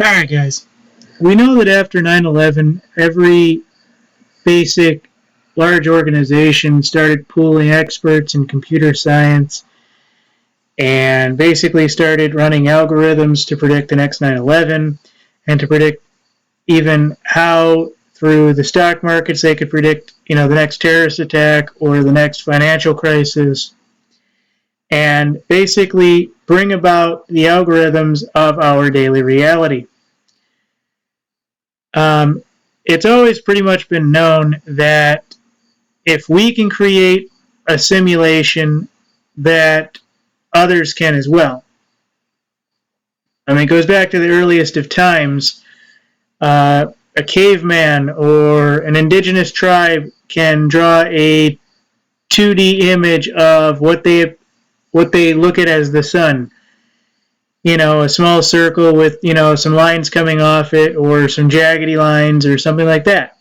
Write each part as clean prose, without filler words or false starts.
Alright, guys. We know that after 9/11, every basic large organization started pooling experts in computer science and basically started running algorithms to predict the next 9/11 and to predict even how through the stock markets they could predict, the next terrorist attack or the next financial crisis, and basically bring about the algorithms of our daily reality. It's always pretty much been known that if we can create a simulation, that others can as well. I mean, it goes back to the earliest of times. A caveman or an indigenous tribe can draw a 2D image of what they look at as the sun. A small circle with, some lines coming off it or some jaggedy lines or something like that.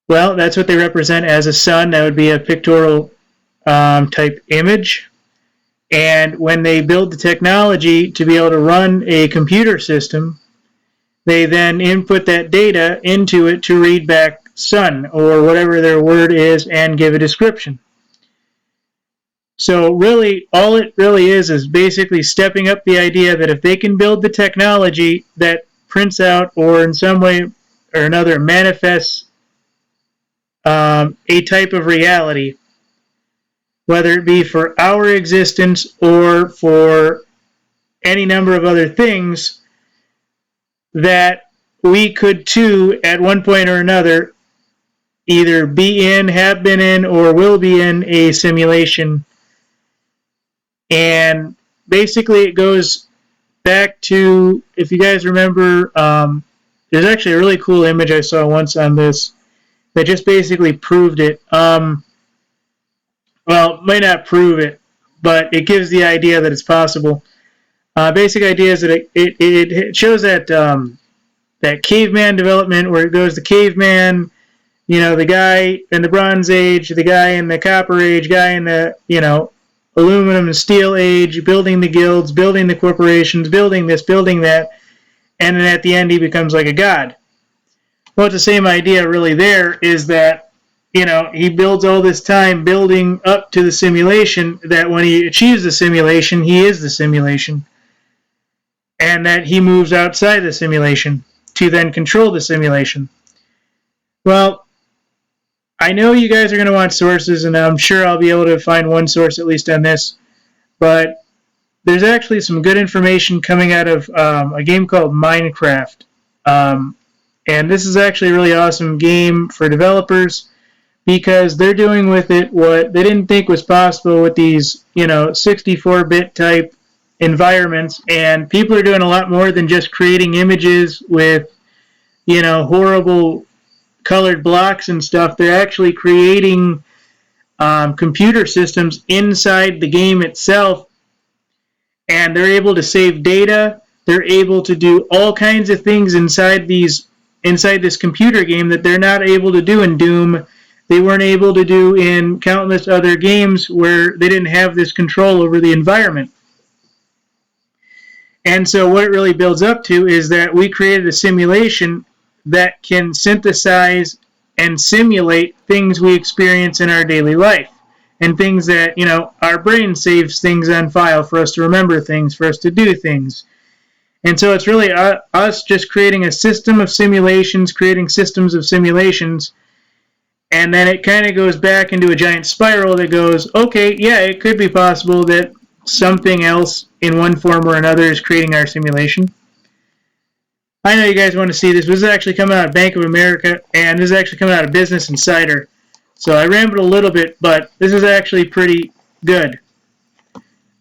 Well, that's what they represent as a sun. That would be a pictorial type image. And when they build the technology to be able to run a computer system, they then input that data into it to read back sun or whatever their word is and give a description. So really, all it really is basically stepping up the idea that if they can build the technology that prints out or in some way or another manifests a type of reality, whether it be for our existence or for any number of other things, that we could too, at one point or another, either be in, have been in, or will be in a simulation. And basically it goes back to, if you guys remember, there's actually a really cool image I saw once on this that just basically proved it. Well, it might not prove it, but it gives the idea that it's possible. Basic idea is that it shows that that caveman development where it goes the caveman, the guy in the Bronze Age, the guy in the Copper Age, guy in the, aluminum and steel age, building the guilds, building the corporations, building this, building that, and then at the end he becomes like a god. Well, it's the same idea really there, is that, he builds all this time building up to the simulation, that when he achieves the simulation, he is the simulation. And that he moves outside the simulation to then control the simulation. Well, I know you guys are going to want sources, and I'm sure I'll be able to find one source at least on this, but there's actually some good information coming out of a game called Minecraft. And this is actually a really awesome game for developers because they're doing with it what they didn't think was possible with these, 64-bit type environments, and people are doing a lot more than just creating images with, horrible colored blocks and stuff. They're actually creating computer systems inside the game itself, and they're able to save data. They're able to do all kinds of things inside this computer game that they're not able to do in Doom. They weren't able to do in countless other games where they didn't have this control over the environment. And so what it really builds up to is that we created a simulation that can synthesize and simulate things we experience in our daily life, and things that, our brain saves things on file for us to remember things, for us to do things. And so it's really us just creating a system of simulations, creating systems of simulations, and then it kind of goes back into a giant spiral that goes, okay, yeah, it could be possible that something else in one form or another is creating our simulation. I know you guys want to see this. This is actually coming out of Bank of America, and this is actually coming out of Business Insider. So I rambled a little bit, but this is actually pretty good.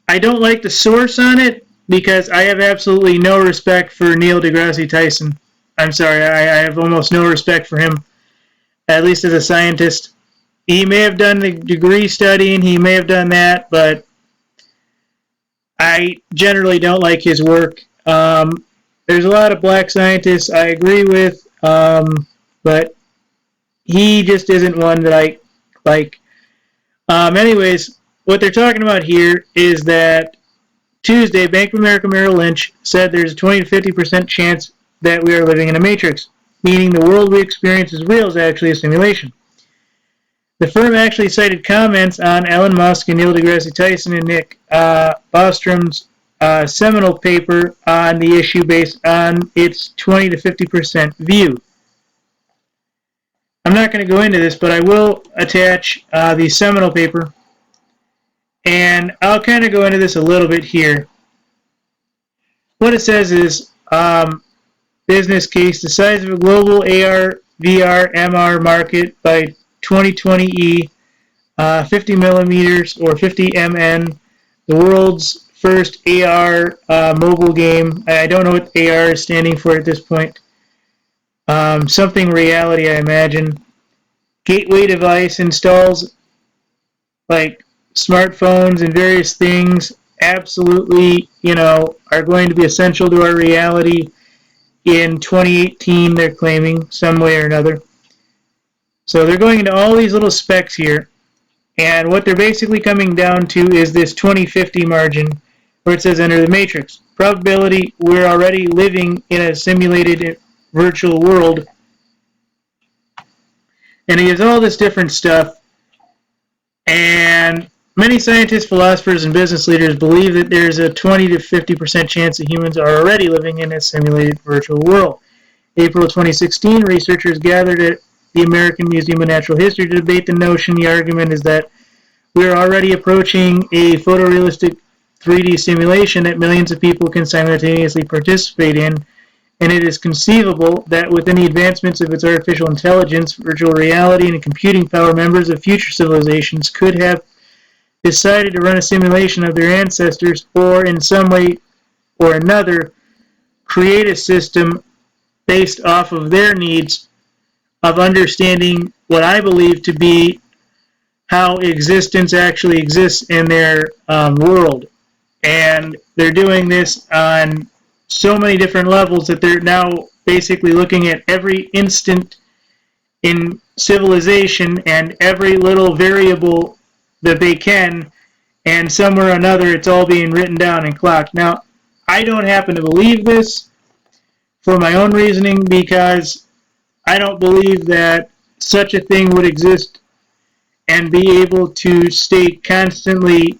I don't like the source on it because I have absolutely no respect for Neil deGrasse Tyson. I'm sorry, I have almost no respect for him, at least as a scientist. He may have done the degree studying, he may have done that, but I generally don't like his work. There's a lot of black scientists I agree with, but he just isn't one that I like. Anyways, what they're talking about here is that Tuesday, Bank of America Merrill Lynch said there's a 20 to 50% chance that we are living in a matrix, meaning the world we experience as real is actually a simulation. The firm actually cited comments on Elon Musk and Neil deGrasse Tyson and Nick Bostrom's seminal paper on the issue based on its 20 to 50% view. I'm not going to go into this, but I will attach the seminal paper, and I'll kind of go into this a little bit here. What it says is, business case, the size of a global AR, VR, MR market by 2020E, 50 millimeters or 50 MN, the world's first AR mobile game. I don't know what AR is standing for at this point. Something reality, I imagine. Gateway device installs like smartphones and various things absolutely, are going to be essential to our reality in 2018, they're claiming, some way or another. So they're going into all these little specs here, and what they're basically coming down to is this 2050 margin, where it says enter the matrix. Probability, we're already living in a simulated virtual world. And he has all this different stuff, and many scientists, philosophers, and business leaders believe that there's a 20 to 50% chance that humans are already living in a simulated virtual world. April 2016, researchers gathered at the American Museum of Natural History to debate the notion. The argument is that we are already approaching a photorealistic 3D simulation that millions of people can simultaneously participate in, and it is conceivable that with any advancements of its artificial intelligence, virtual reality, and computing power, members of future civilizations could have decided to run a simulation of their ancestors, or in some way or another create a system based off of their needs of understanding what I believe to be how existence actually exists in their world. And they're doing this on so many different levels that they're now basically looking at every instant in civilization and every little variable that they can, and somewhere or another it's all being written down and clocked. Now, I don't happen to believe this for my own reasoning, because I don't believe that such a thing would exist and be able to stay constantly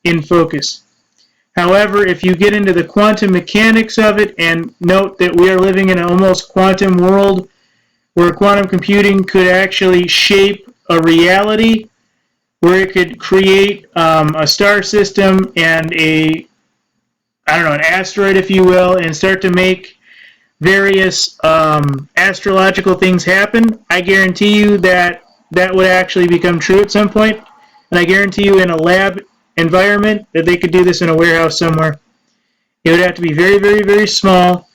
in focus. However, if you get into the quantum mechanics of it and note that we are living in an almost quantum world where quantum computing could actually shape a reality, where it could create a star system and an asteroid, if you will, and start to make various astrological things happen, I guarantee you that that would actually become true at some point. And I guarantee you in a lab environment that they could do this in a warehouse somewhere. It would have to be very, very, very small.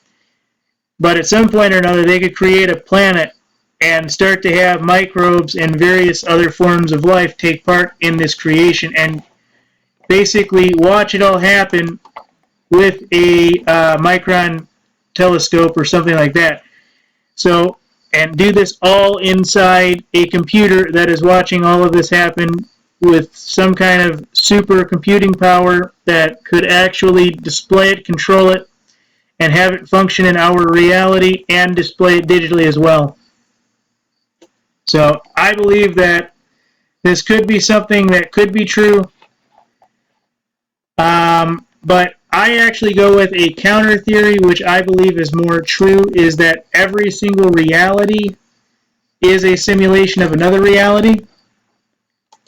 But at some point or another, they could create a planet and start to have microbes and various other forms of life take part in this creation and basically watch it all happen with a micron telescope or something like that. So, and do this all inside a computer that is watching all of this happen with some kind of super computing power that could actually display it, control it, and have it function in our reality and display it digitally as well. So I believe that this could be something that could be true, but I actually go with a counter theory, which I believe is more true, is that every single reality is a simulation of another reality.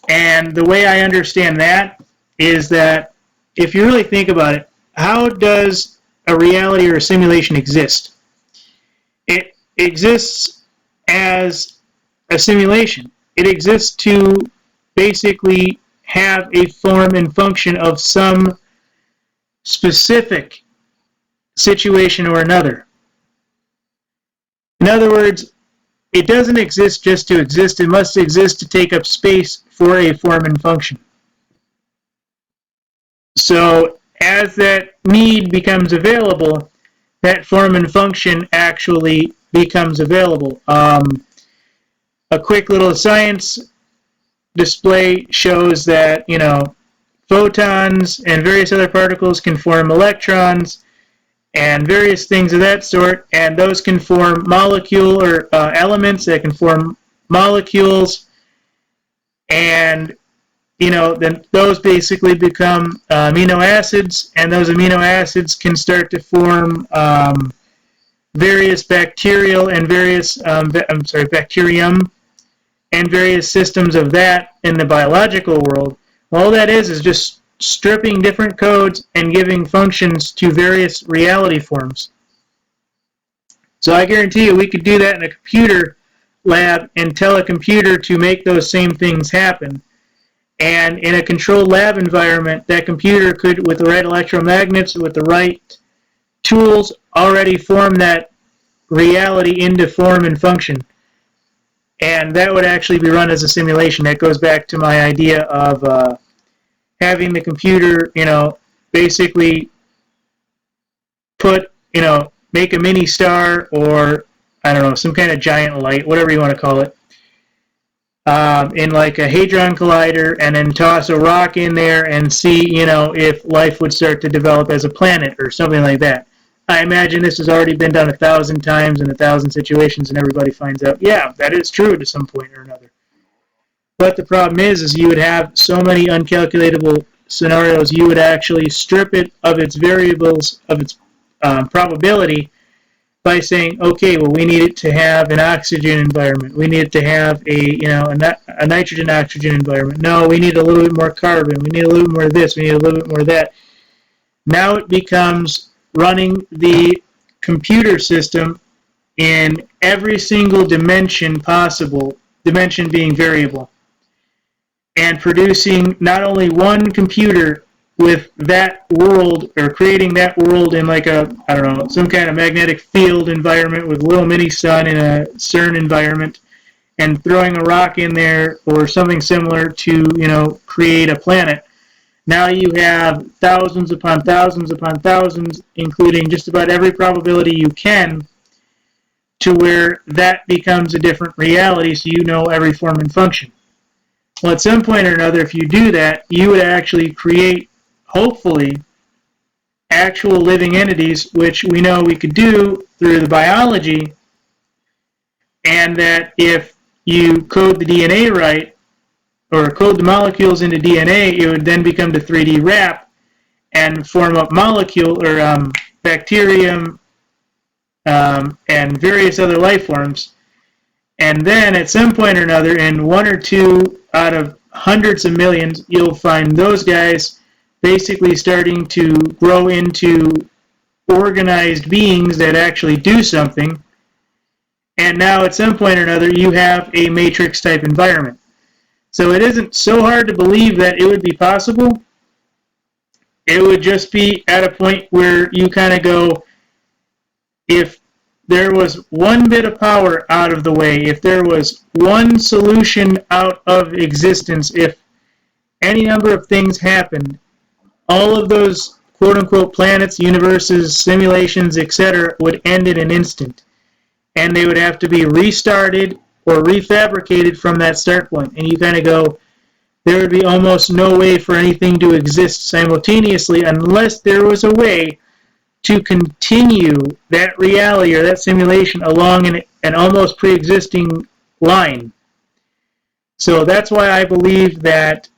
And the way I understand that is that if you really think about it, how does a reality or a simulation exist? It exists as a simulation. It exists to basically have a form and function of some specific situation or another. In other words, it doesn't exist just to exist. It must exist to take up space for a form and function. So as that need becomes available, that form and function actually becomes available. A quick little science display shows that, photons and various other particles can form electrons and various things of that sort, and those can form molecule or elements that can form molecules, and then those basically become amino acids, and those amino acids can start to form various bacterial and various bacterium and various systems of that in the biological world. All that is just stripping different codes and giving functions to various reality forms. So I guarantee you we could do that in a computer lab and tell a computer to make those same things happen. And in a controlled lab environment, that computer could, with the right electromagnets, with the right tools, already form that reality into form and function. And that would actually be run as a simulation. That goes back to my idea of having the computer, basically make a mini star, or, I don't know, some kind of giant light, whatever you want to call it, in like a hadron collider, and then toss a rock in there and see, if life would start to develop as a planet or something like that. I imagine this has already been done 1,000 times in 1,000 situations, and everybody finds out, yeah, that is true to some point or another. But the problem is you would have so many uncalculatable scenarios, you would actually strip it of its variables, of its probability, by saying, okay, well, we need it to have an oxygen environment. We need it to have a nitrogen-oxygen environment. No, we need a little bit more carbon. We need a little bit more of this. We need a little bit more of that. Now it becomes running the computer system in every single dimension possible, dimension being variable, and producing not only one computer with that world, or creating that world in like some kind of magnetic field environment with a little mini sun in a CERN environment, and throwing a rock in there or something similar to, create a planet. Now you have thousands upon thousands upon thousands, including just about every probability you can, to where that becomes a different reality, so you know every form and function. Well, at some point or another, if you do that, you would actually create, hopefully, actual living entities, which we know we could do through the biology, and that if you code the DNA right, or code the molecules into DNA, it would then become the 3D wrap and form up molecule, or bacterium, and various other life forms. And then at some point or another, in one or two out of hundreds of millions, you'll find those guys basically starting to grow into organized beings that actually do something. And now at some point or another, you have a matrix type environment. So it isn't so hard to believe that it would be possible. It would just be at a point where you kind of go, if there was one bit of power out of the way, if there was one solution out of existence, if any number of things happened, all of those quote-unquote planets, universes, simulations, etc. would end in an instant. And they would have to be restarted or refabricated from that start point. And you kind of go, there would be almost no way for anything to exist simultaneously unless there was a way to continue that reality or that simulation along an almost pre-existing line. So that's why I believe that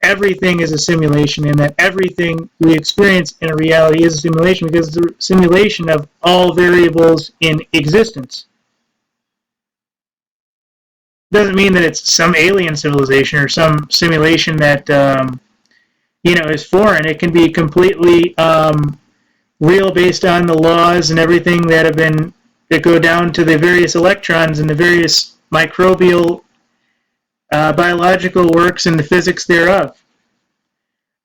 everything is a simulation, and that everything we experience in a reality is a simulation, because it's a simulation of all variables in existence. Doesn't mean that it's some alien civilization or some simulation that is foreign. It can be completely real, based on the laws and everything that go down to the various electrons and the various microbial biological works and the physics thereof.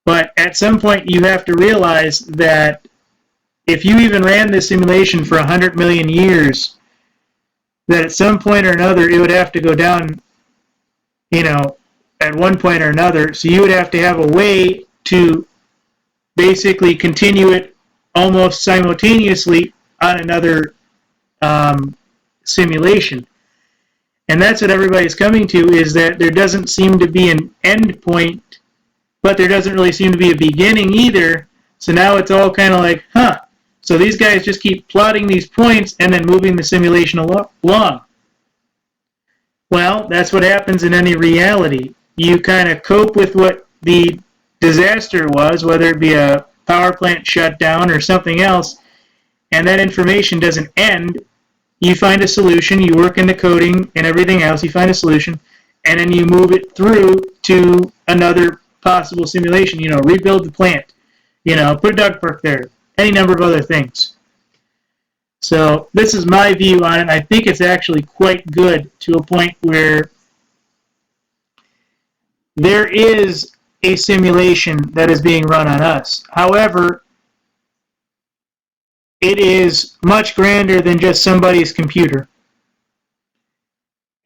But at some point you have to realize that if you even ran this simulation for 100 million years, that at some point or another it would have to go down, at one point or another. So you would have to have a way to basically continue it almost simultaneously on another simulation. And that's what everybody's coming to, is that there doesn't seem to be an end point but there doesn't really seem to be a beginning either. So now it's all kind of like, so these guys just keep plotting these points and then moving the simulation along. Well, that's what happens in any reality. You kind of cope with what the disaster was, whether it be a power plant shutdown or something else, and that information doesn't end. You find a solution, you work in the coding and everything else, you find a solution, and then you move it through to another possible simulation. Rebuild the plant, put a dog park there, any number of other things. So this is my view on it. I think it's actually quite good to a point where there is a simulation that is being run on us. However, it is much grander than just somebody's computer.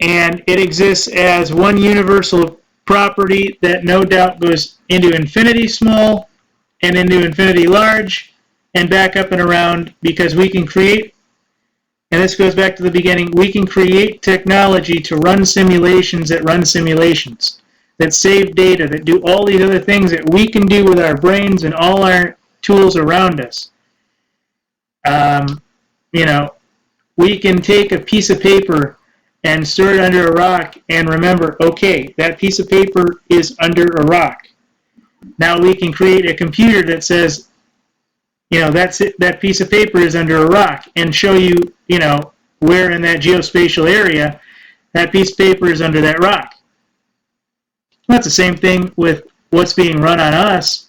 And it exists as one universal property that no doubt goes into infinity small and into infinity large and back up and around, because we can create, and this goes back to the beginning, we can create technology to run simulations that save data, that do all these other things that we can do with our brains and all our tools around us. We can take a piece of paper and store it under a rock and remember, okay, that piece of paper is under a rock. Now we can create a computer that says, that's it, that piece of paper is under a rock, and show you, where in that geospatial area that piece of paper is under that rock. That's the same thing with what's being run on us.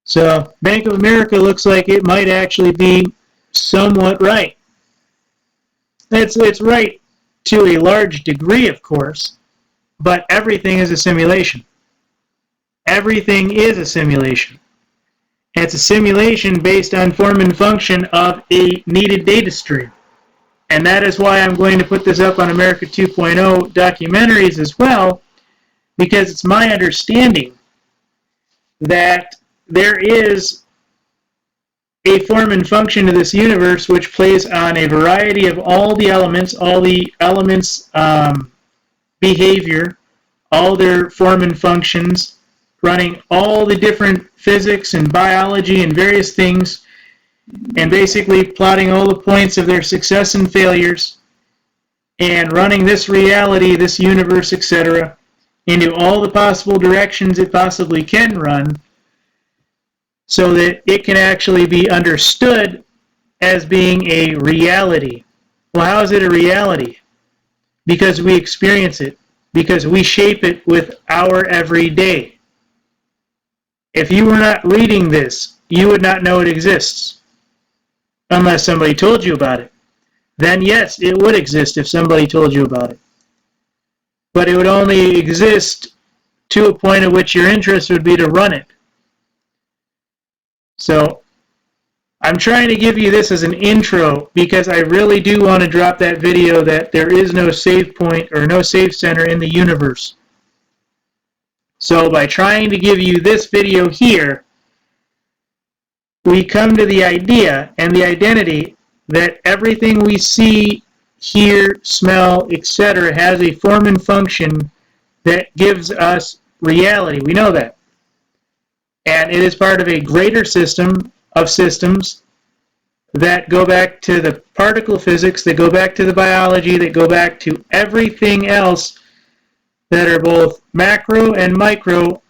So Bank of America looks like it might actually be somewhat right. It's right to a large degree, of course, but everything is a simulation. Everything is a simulation. And it's a simulation based on form and function of a needed data stream. And that is why I'm going to put this up on America 2.0 documentaries as well, because it's my understanding that there is a form and function to this universe which plays on a variety of all the elements behavior, all their form and functions, running all the different physics and biology and various things, and basically plotting all the points of their success and failures, and running this reality, this universe, etc., into all the possible directions it possibly can run, so that it can actually be understood as being a reality. Well, how is it a reality? Because we experience it, because we shape it with our everyday. If you were not reading this, you would not know it exists, unless somebody told you about it. Then yes, it would exist if somebody told you about it. But it would only exist to a point at which your interest would be to run it. So I'm trying to give you this as an intro because I really do want to drop that video that there is no save point or no save center in the universe. So by trying to give you this video here, we come to the idea and the identity that everything we see, hear, smell, etc. has a form and function that gives us reality. We know that. And it is part of a greater system of systems that go back to the particle physics, that go back to the biology, that go back to everything else that are both macro and micro,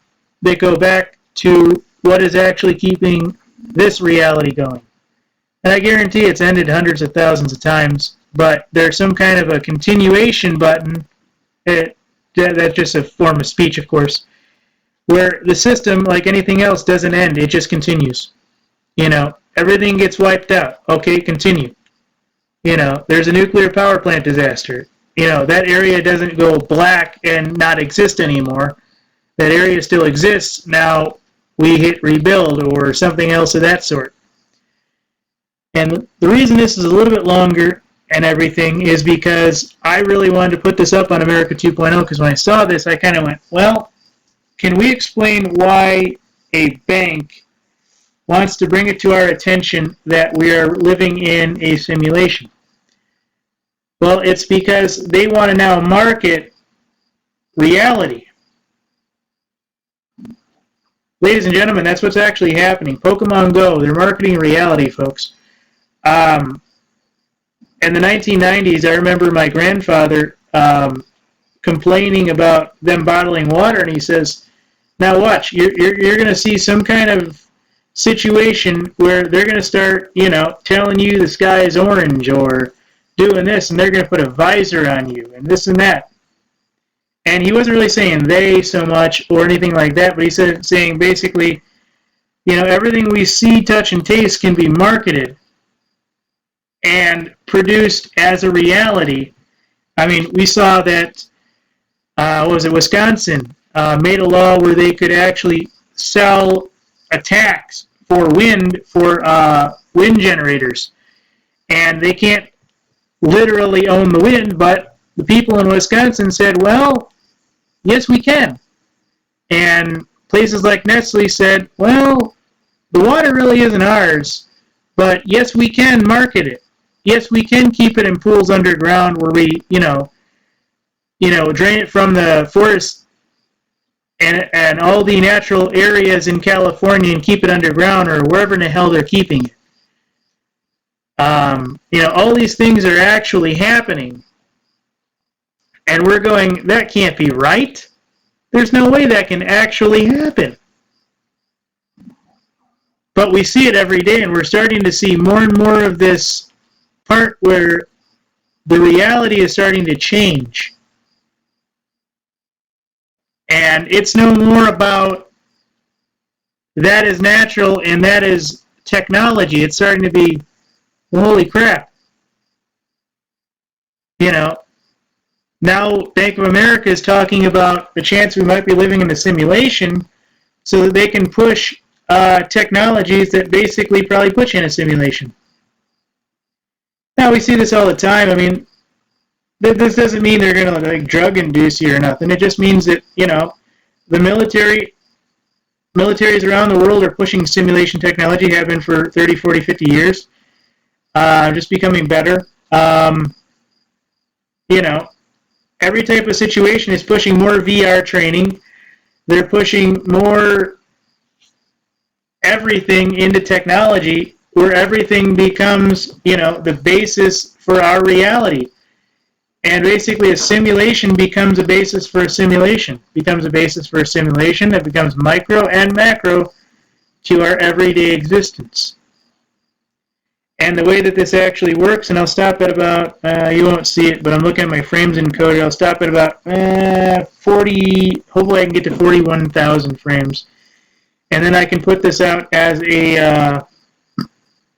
that go back to what is actually keeping this reality going. And I guarantee it's ended hundreds of thousands of times, but there's some kind of a continuation button, that's just a form of speech, of course, where the system, like anything else, doesn't end, it just continues. Everything gets wiped out. Okay, continue. There's a nuclear power plant disaster. That area doesn't go black and not exist anymore. That area still exists. Now we hit rebuild or something else of that sort. And the reason this is a little bit longer and everything is because I really wanted to put this up on America 2.0, because when I saw this, I kind of went, well, can we explain why a bank wants to bring it to our attention that we are living in a simulation? Well, it's because they want to now market reality. Ladies and gentlemen, that's what's actually happening. Pokemon Go, they're marketing reality, folks. In the 1990s, I remember my grandfather complaining about them bottling water, and he says, now watch, you're going to see some kind of situation where they're going to start, telling you the sky is orange or doing this, and they're going to put a visor on you and this and that. And he wasn't really saying they so much or anything like that, but he said, saying basically, everything we see, touch, and taste can be marketed and produced as a reality. I mean, we saw that, Wisconsin made a law where they could actually sell a tax for wind generators. And they can't literally own the wind, but the people in Wisconsin said, well, yes, we can. And places like Nestle said, well, the water really isn't ours, but yes, we can market it. Yes, we can keep it in pools underground where we, drain it from the forest and all the natural areas in California and keep it underground or wherever in the hell they're keeping it. All these things are actually happening. And we're going, that can't be right. There's no way that can actually happen. But we see it every day, and we're starting to see more and more of this part where the reality is starting to change. And it's no more about that is natural and that is technology. It's starting to be, well, holy crap. Now Bank of America is talking about the chance we might be living in a simulation so that they can push technologies that basically probably put you in a simulation. Now, we see this all the time. I mean, this doesn't mean they're going to drug induce you or nothing. It just means that, the militaries around the world are pushing simulation technology, have been for 30, 40, 50 years, just becoming better. Every type of situation is pushing more VR training. They're pushing more everything into technology where everything becomes, the basis for our reality. And basically a simulation becomes a basis for a simulation. Becomes a basis for a simulation that becomes micro and macro to our everyday existence. And the way that this actually works, and I'll stop at about, you won't see it, but I'm looking at my frames encoded. I'll stop at about 40, hopefully I can get to 41,000 frames. And then I can put this out as an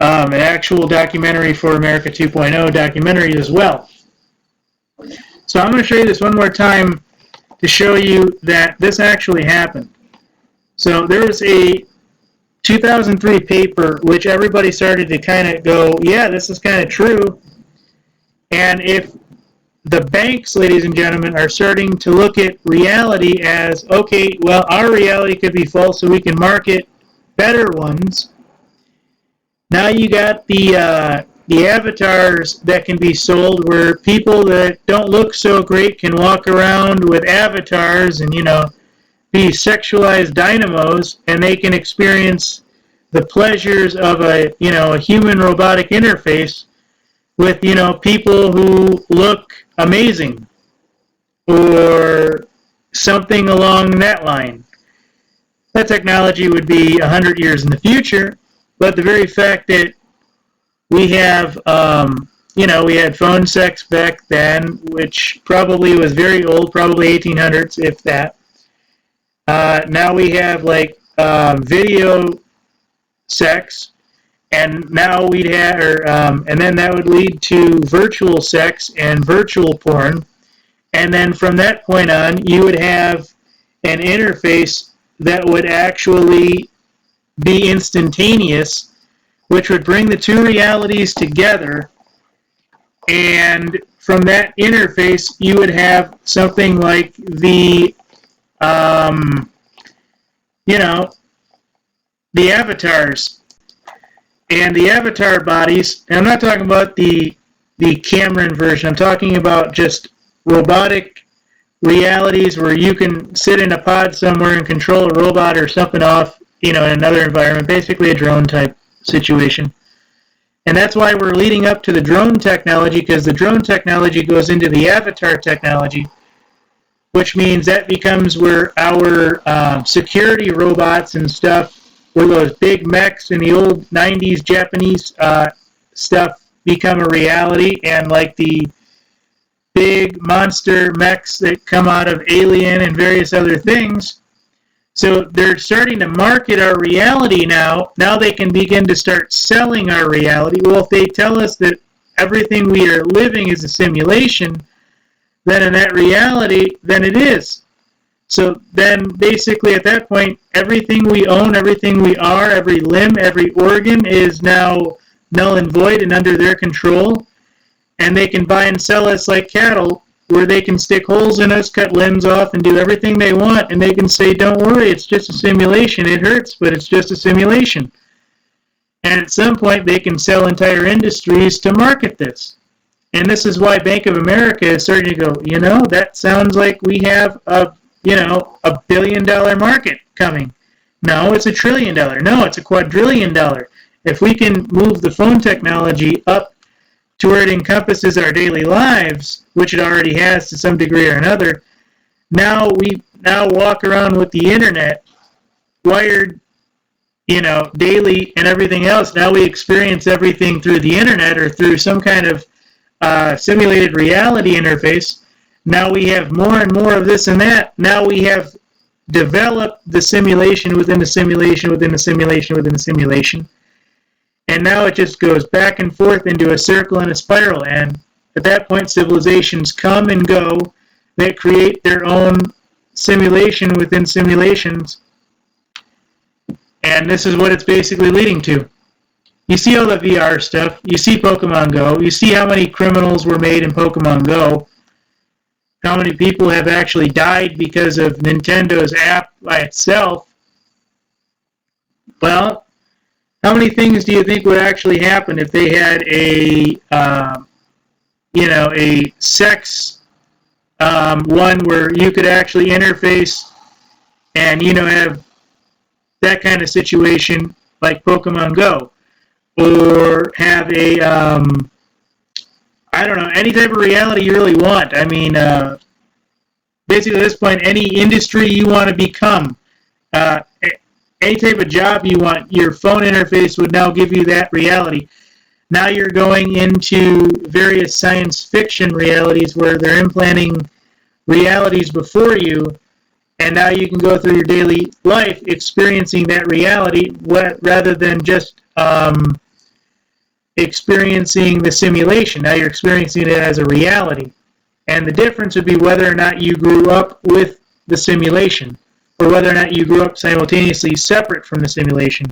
actual documentary for America 2.0 documentaries as well. So I'm going to show you this one more time to show you that this actually happened. So there was a 2003 paper which everybody started to kind of go, yeah, this is kind of true. And if the banks, ladies and gentlemen, are starting to look at reality as, okay, well, our reality could be false, so we can market better ones. Now you got the avatars that can be sold, where people that don't look so great can walk around with avatars and, be sexualized dynamos, and they can experience the pleasures of a human robotic interface with, people who look amazing or something along that line. That technology would be 100 years in the future, but the very fact that we have, we had phone sex back then, which probably was very old, probably 1800s, if that. Now we have video sex, and now we'd have, and then that would lead to virtual sex and virtual porn, and then from that point on, you would have an interface that would actually be instantaneous, which would bring the two realities together, and from that interface, you would have something like the the avatars and the avatar bodies. And I'm not talking about the Cameron version. I'm talking about just robotic realities where you can sit in a pod somewhere and control a robot or something off, in another environment, basically a drone type situation. And that's why we're leading up to the drone technology, because the drone technology goes into the avatar technology, which means that becomes where our security robots and stuff, where those big mechs in the old 90s Japanese stuff become a reality, and like the big monster mechs that come out of Alien and various other things. So they're starting to market our reality now. Now they can begin to start selling our reality. Well, if they tell us that everything we are living is a simulation, then in that reality, then it is. So then basically at that point, everything we own, everything we are, every limb, every organ is now null and void and under their control. And they can buy and sell us like cattle, where they can stick holes in us, cut limbs off, and do everything they want. And they can say, don't worry, it's just a simulation. It hurts, but it's just a simulation. And at some point, they can sell entire industries to market this. And this is why Bank of America is starting to go, that sounds like we have a $1 billion market coming. No, it's $1 trillion. No, it's $1 quadrillion. If we can move the phone technology up to where it encompasses our daily lives, which it already has to some degree or another, now we walk around with the internet wired, daily and everything else. Now we experience everything through the internet or through some kind of simulated reality interface. Now we have more and more of this and that. Now we have developed the simulation within the simulation within the simulation within the simulation. And now it just goes back and forth into a circle and a spiral. And at that point, civilizations come and go that create their own simulation within simulations. And this is what it's basically leading to. You see all the VR stuff. You see Pokemon Go. You see how many criminals were made in Pokemon Go. How many people have actually died because of Nintendo's app by itself. Well, how many things do you think would actually happen if they had a sex one where you could actually interface and, have that kind of situation like Pokemon Go? Or have a, any type of reality you really want. I mean, basically at this point, any industry you want to become, any type of job you want, your phone interface would now give you that reality. Now you're going into various science fiction realities where they're implanting realities before you, and now you can go through your daily life experiencing that reality rather than just experiencing the simulation. Now you're experiencing it as a reality. And the difference would be whether or not you grew up with the simulation, or whether or not you grew up simultaneously separate from the simulation.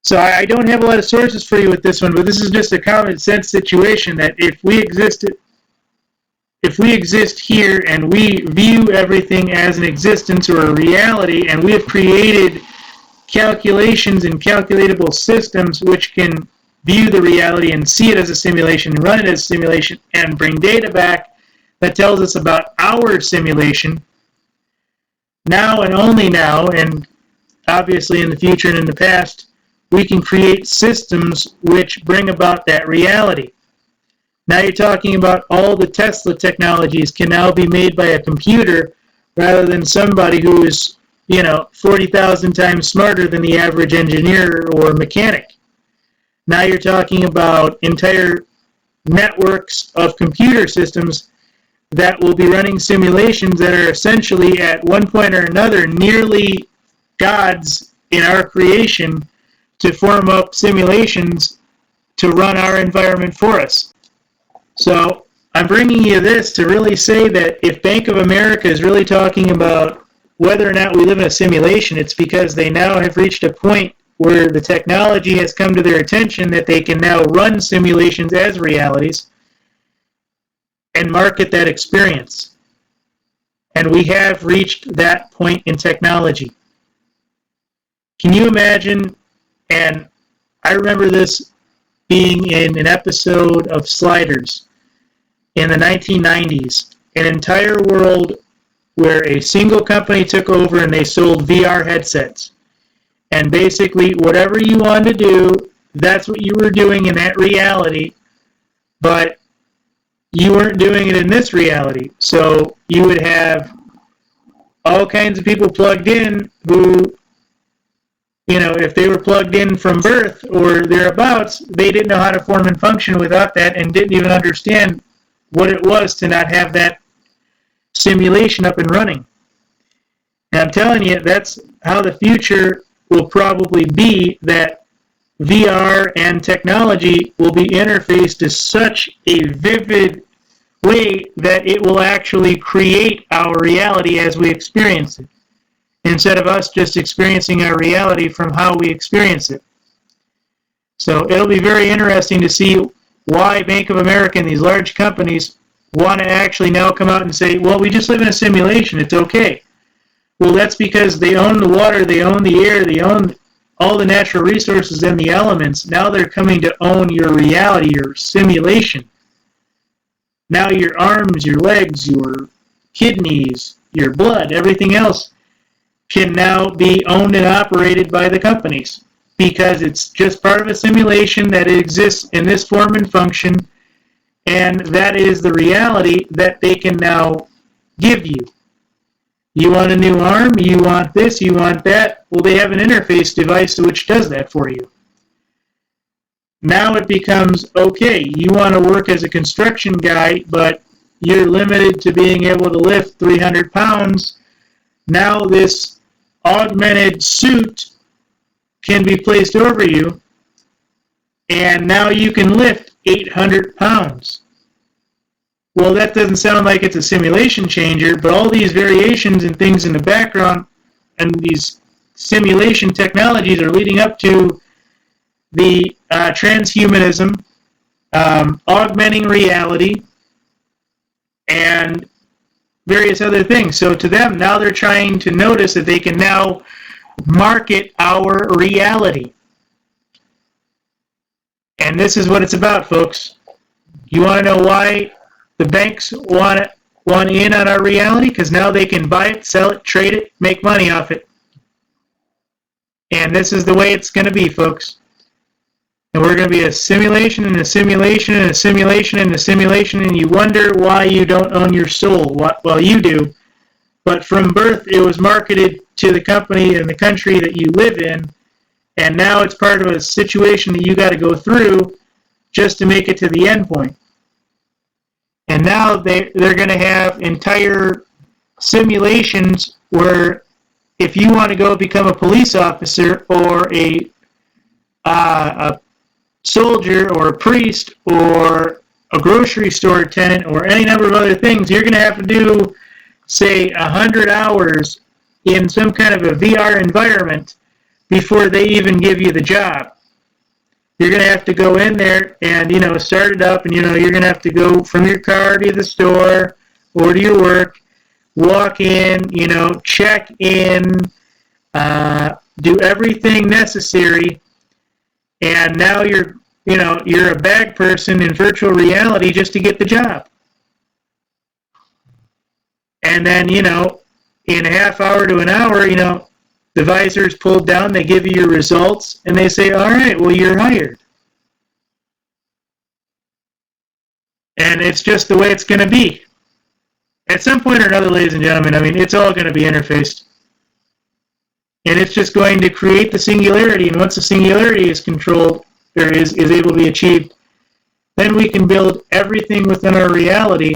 So I don't have a lot of sources for you with this one, but this is just a common sense situation that if we exist here and we view everything as an existence or a reality, and we have created calculations and calculatable systems which can view the reality and see it as a simulation, run it as a simulation, and bring data back that tells us about our simulation, now and only now, and obviously in the future and in the past, we can create systems which bring about that reality. Now you're talking about all the Tesla technologies can now be made by a computer rather than somebody who is, 40,000 times smarter than the average engineer or mechanic. Now you're talking about entire networks of computer systems that will be running simulations that are essentially at one point or another nearly gods in our creation to form up simulations to run our environment for us. So I'm bringing you this to really say that if Bank of America is really talking about whether or not we live in a simulation, it's because they now have reached a point where the technology has come to their attention that they can now run simulations as realities and market that experience. And we have reached that point in technology. Can you imagine, and I remember this being in an episode of Sliders in the 1990s, an entire world where a single company took over and they sold VR headsets. And basically, whatever you wanted to do, that's what you were doing in that reality, but you weren't doing it in this reality. So you would have all kinds of people plugged in who, if they were plugged in from birth or thereabouts, they didn't know how to form and function without that and didn't even understand what it was to not have that simulation up and running. And I'm telling you, that's how the future will probably be, that VR and technology will be interfaced to such a vivid way that it will actually create our reality as we experience it, instead of us just experiencing our reality from how we experience it. So it'll be very interesting to see why Bank of America and these large companies want to actually now come out and say, well, we just live in a simulation, it's okay. Well, that's because they own the water, they own the air, they own all the natural resources and the elements. Now they're coming to own your reality, your simulation. Now your arms, your legs, your kidneys, your blood, everything else can now be owned and operated by the companies, because it's just part of a simulation that exists in this form and function, and that is the reality that they can now give you. You want a new arm, you want this, you want that. Well, they have an interface device which does that for you. Now it becomes, okay, you want to work as a construction guy, but you're limited to being able to lift 300 pounds. Now this augmented suit can be placed over you, and now you can lift 800 pounds. Well, that doesn't sound like it's a simulation changer, but all these variations and things in the background and these simulation technologies are leading up to the transhumanism, augmenting reality, and various other things. So to them, now they're trying to notice that they can now market our reality. And this is what it's about, folks. You want to know why the banks want in on our reality? Because now they can buy it, sell it, trade it, make money off it. And this is the way it's going to be, folks. And we're going to be a simulation and a simulation and a simulation and a simulation, and you wonder why you don't own your soul. Well, you do. But from birth, it was marketed to the company and the country that you live in, and now it's part of a situation that you got to go through just to make it to the end point. And now they're going to have entire simulations where if you want to go become a police officer or a soldier or a priest or a grocery store attendant or any number of other things, you're going to have to do, say, 100 hours in some kind of a VR environment before they even give you the job. You're going to have to go in there and, start it up, and, you're going to have to go from your car to the store or to your work, walk in, check in, do everything necessary, and now you're a bag person in virtual reality just to get the job. And then, in a half hour to an hour, the visor is pulled down, they give you your results, and they say, all right, well, you're hired. And it's just the way it's going to be. At some point or another, ladies and gentlemen, it's all going to be interfaced. And it's just going to create the singularity, and once the singularity is controlled, or is able to be achieved, then we can build everything within our reality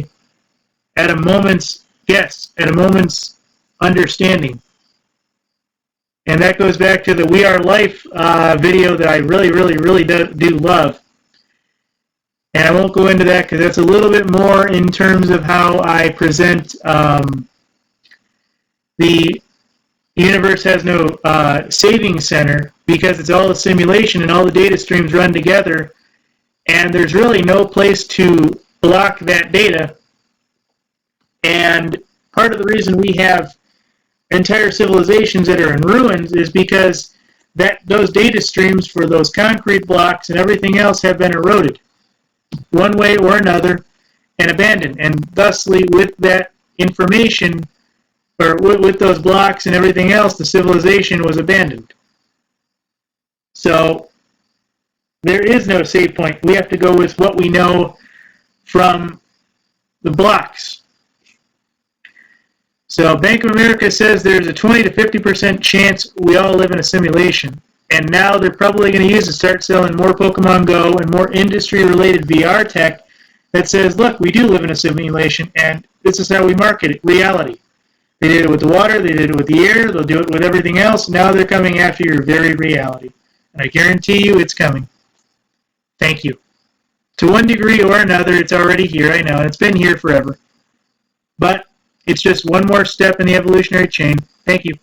at a moment's guess, at a moment's understanding. And that goes back to the We Are Life video that I really, really, really do love. And I won't go into that because that's a little bit more in terms of how I present the universe has no saving center, because it's all a simulation and all the data streams run together, and there's really no place to block that data. And part of the reason we have entire civilizations that are in ruins is because those data streams for those concrete blocks and everything else have been eroded one way or another, and abandoned. And thusly, with that information, or with those blocks and everything else, the civilization was abandoned. So there is no save point. We have to go with what we know from the blocks. So Bank of America says there's a 20 to 50% chance we all live in a simulation. And now they're probably going to use it to start selling more Pokemon Go and more industry-related VR tech that says, look, we do live in a simulation, and this is how we market it, reality. They did it with the water, they did it with the air, they'll do it with everything else. Now they're coming after your very reality. And I guarantee you it's coming. Thank you. To one degree or another, it's already here, I know, and it's been here forever. But it's just one more step in the evolutionary chain. Thank you.